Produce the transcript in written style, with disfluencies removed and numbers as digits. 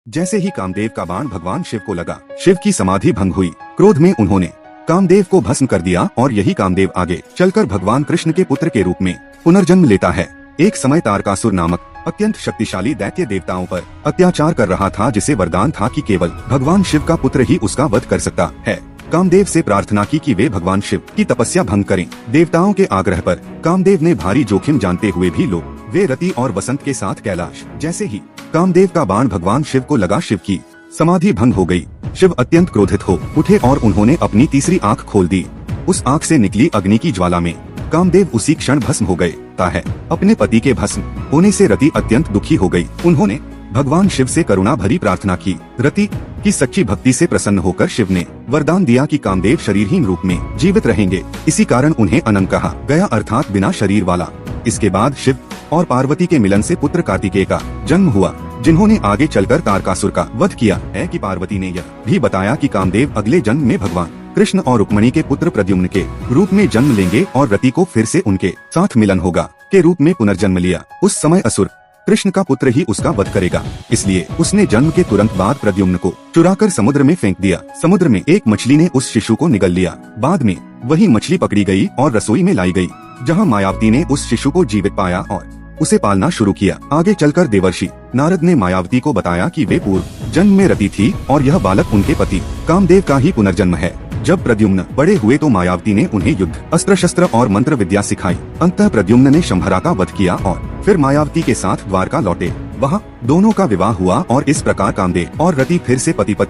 जैसे ही कामदेव का बाण भगवान शिव को लगा, शिव की समाधि भंग हुई। क्रोध में उन्होंने कामदेव को भस्म कर दिया और यही कामदेव आगे चलकर भगवान कृष्ण के पुत्र के रूप में पुनर्जन्म लेता है। एक समय तारकासुर नामक अत्यंत शक्तिशाली दैत्य देवताओं पर अत्याचार कर रहा था, जिसे वरदान था कि केवल भगवान शिव का पुत्र ही उसका वध कर सकता है। कामदेव से प्रार्थना की कि वे भगवान शिव की तपस्या भंग करें। देवताओं के आग्रह पर कामदेव ने भारी जोखिम जानते हुए भी वे रति और वसंत के साथ कैलाश। जैसे ही कामदेव का बाण भगवान शिव को लगा, शिव की समाधि भंग हो गई। शिव अत्यंत क्रोधित हो उठे और उन्होंने अपनी तीसरी आंख खोल दी। उस आंख से निकली अग्नि की ज्वाला में कामदेव उसी क्षण भस्म हो गए। अपने पति के भस्म होने से रति अत्यंत दुखी हो गई। उन्होंने भगवान शिव से करुणा भरी प्रार्थना की। रति की सच्ची भक्ति से प्रसन्न होकर शिव ने वरदान दिया कि कामदेव शरीरहीन रूप में जीवित रहेंगे। इसी कारण उन्हें अनंत कहा गया, अर्थात बिना शरीर वाला। इसके बाद शिव और पार्वती के मिलन से पुत्र कार्तिकेय का जन्म हुआ, जिन्होंने आगे चलकर तारकासुर का वध किया है। कि पार्वती ने यह भी बताया कि कामदेव अगले जन्म में भगवान कृष्ण और रुक्मिणी के पुत्र प्रद्युम्न के रूप में जन्म लेंगे और रति को फिर से उनके साथ मिलन होगा के रूप में पुनर्जन्म लिया। उस समय असुर कृष्ण का पुत्र ही उसका वध करेगा, इसलिए उसने जन्म के तुरंत बाद प्रद्युम्न को चुराकर समुद्र में फेंक दिया। समुद्र में एक मछली ने उस शिशु को निगल लिया। बाद में वही मछली पकड़ी गई और रसोई में लाई गई, जहाँ मायावती ने उस शिशु को जीवित पाया और उसे पालना शुरू किया। आगे चलकर देवर्षि नारद ने मायावती को बताया कि वे पूर्व जन्म में रति थी और यह बालक उनके पति कामदेव का ही पुनर्जन्म है। जब प्रद्युम्न बड़े हुए तो मायावती ने उन्हें युद्ध, अस्त्र शस्त्र और मंत्र विद्या सिखाई। अंततः प्रद्युम्न ने शंभरा का वध किया और फिर मायावती के साथ द्वारका लौटे। वहाँ दोनों का विवाह हुआ और इस प्रकार कामदेव और रति फिर से पति पत्नी